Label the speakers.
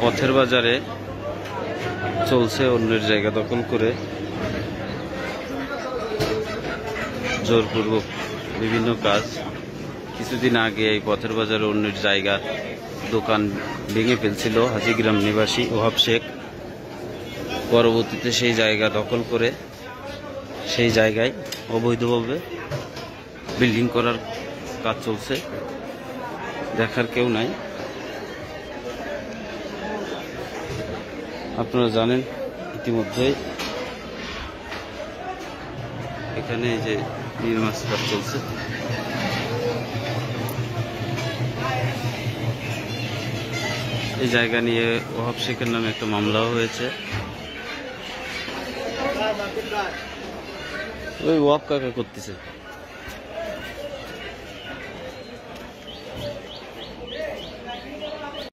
Speaker 1: পথের বাজারে চলছে অন্যের জায়গা দখল করে জোরপূর্বক বিভিন্ন কাজ। কিছুদিন আগে এই পথের বাজারে অন্যের জায়গা দোকান ভেঙে ফেলছিল হাজিগ্রাম নিবাসী ওহাব শেখ। পরবর্তীতে সেই জায়গা দখল করে সেই জায়গায় অবৈধভাবে বিল্ডিং করার কাজ চলছে, দেখার কেউ নাই। আপনারা জানেন ইতিমধ্যেই এখানে এই যে নির্মাণ কাজ চলছে। এই জায়গা নিয়ে ওহাব শেখের নামে একটা মামলাও হয়েছে। ওই ওয়াব কাকা করতেছে।